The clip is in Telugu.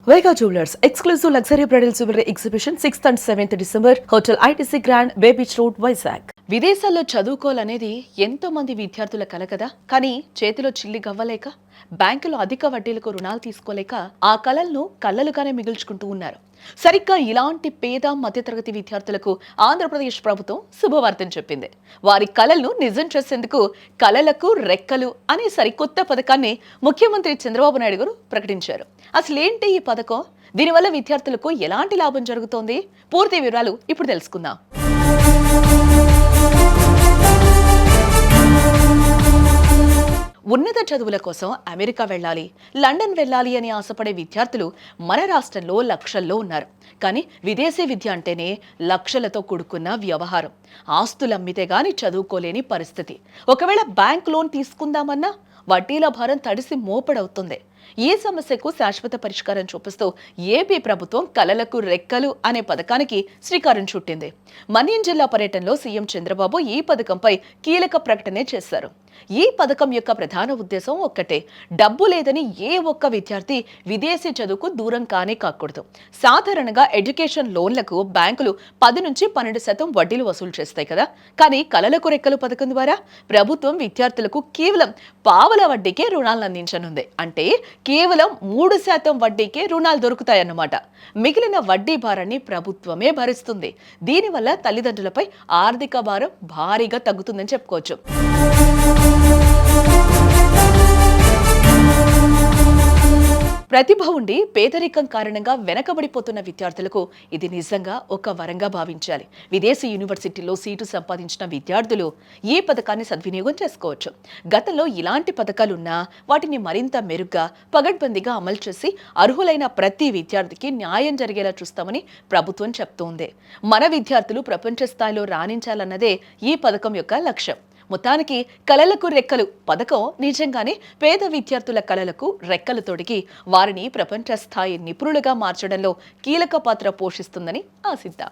Vega Jewelers exclusive luxury bridal jewelry exhibition 6th and 7th December Hotel ITC Grand Bay Beach Road, Vizag. విదేశాల్లో చదువుకోవాలనేది ఎంతో మంది విద్యార్థుల కల కదా. కానీ చేతిలో చిల్లి గవ్వలేక బ్యాంకులో అధిక వడ్డీలకు రుణాలు తీసుకోలేక ఆ కలలను కళ్ళలుగానే మిగుల్చుకుంటూ ఉన్నారు. సరిగ్గా ఇలాంటి పేద మధ్యతరగతి విద్యార్థులకు ఆంధ్రప్రదేశ్ ప్రభుత్వం శుభవార్తను చెప్పింది. వారి కలలను నిజం చేసేందుకు కలలకు రెక్కలు అనే సరికొత్త పథకాన్ని ముఖ్యమంత్రి చంద్రబాబు నాయుడు గారు ప్రకటించారు. అసలేంటి ఈ పథకం? దీనివల్ల విద్యార్థులకు ఎలాంటి లాభం జరుగుతోంది? పూర్తి వివరాలు ఇప్పుడు తెలుసుకుందాం. ఉన్నత చదువుల కోసం అమెరికా వెళ్ళాలి, లండన్ వెళ్ళాలి అని ఆశపడే విద్యార్థులు మన రాష్ట్రంలో లక్షల్లో ఉన్నారు. కానీ విదేశీ విద్య అంటేనే లక్షలతో కూడుకున్న వ్యవహారం. ఆస్తులు అమ్మితే గాని చదువుకోలేని పరిస్థితి. ఒకవేళ బ్యాంక్ లోన్ తీసుకుందామన్నా వడ్డీల భారం తడిసి మోపడవుతుంది. ఈ సమస్యకు శాశ్వత పరిష్కారం చూపిస్తూ ఏపీ ప్రభుత్వం కలలకు రెక్కలు అనే పథకానికి శ్రీకారం చుట్టింది. మన్యం జిల్లా పర్యటనలో సీఎం చంద్రబాబు ఈ పథకంపై కీలక ప్రకటన చేశారు. ఈ పథకం యొక్క ప్రధాన ఉద్దేశం ఒక్కటే, డబ్బు లేదని ఏ ఒక్క విద్యార్థి విదేశీ చదువుకు దూరం కానే కాకూడదు. సాధారణంగా ఎడ్యుకేషన్ లోన్లకు బ్యాంకులు 10 నుంచి 12% వడ్డీలు వసూలు చేస్తాయి కదా. కానీ కలలకు రెక్కలు పథకం ద్వారా ప్రభుత్వం విద్యార్థులకు కేవలం పావల వడ్డీకే రుణాలను అందించనుంది. అంటే కేవలం 3% వడ్డీకే రుణాలు దొరుకుతాయన్నమాట. మిగిలిన వడ్డీ భారాన్ని ప్రభుత్వమే భరిస్తుంది. దీనివల్ల తల్లిదండ్రులపై ఆర్థిక భారం భారీగా తగ్గుతుందని చెప్పుకోవచ్చు. ప్రతిభ ఉండి పేదరికం కారణంగా వెనకబడిపోతున్న విద్యార్థులకు ఇది నిజంగా ఒక వరంగా భావించాలి. విదేశీ యూనివర్సిటీలో సీటు సంపాదించిన విద్యార్థులు ఈ పథకాన్ని సద్వినియోగం చేసుకోవచ్చు. గతంలో ఇలాంటి పథకాలున్నా వాటిని మరింత మెరుగ్గా పగడ్బందీగా అమలు చేసి అర్హులైన ప్రతి విద్యార్థికి న్యాయం జరిగేలా చూస్తామని ప్రభుత్వం చెప్తోంది. మన విద్యార్థులు ప్రపంచ స్థాయిలో రాణించాలన్నదే ఈ పథకం యొక్క లక్ష్యం. మొత్తానికి కలలకు రెక్కలు పథకం నిజంగానే పేద విద్యార్థుల కలలకు రెక్కలు తొడిగి వారిని ప్రపంచ స్థాయి నిపుణులుగా మార్చడంలో కీలక పాత్ర పోషిస్తుందని ఆశిద్దాం.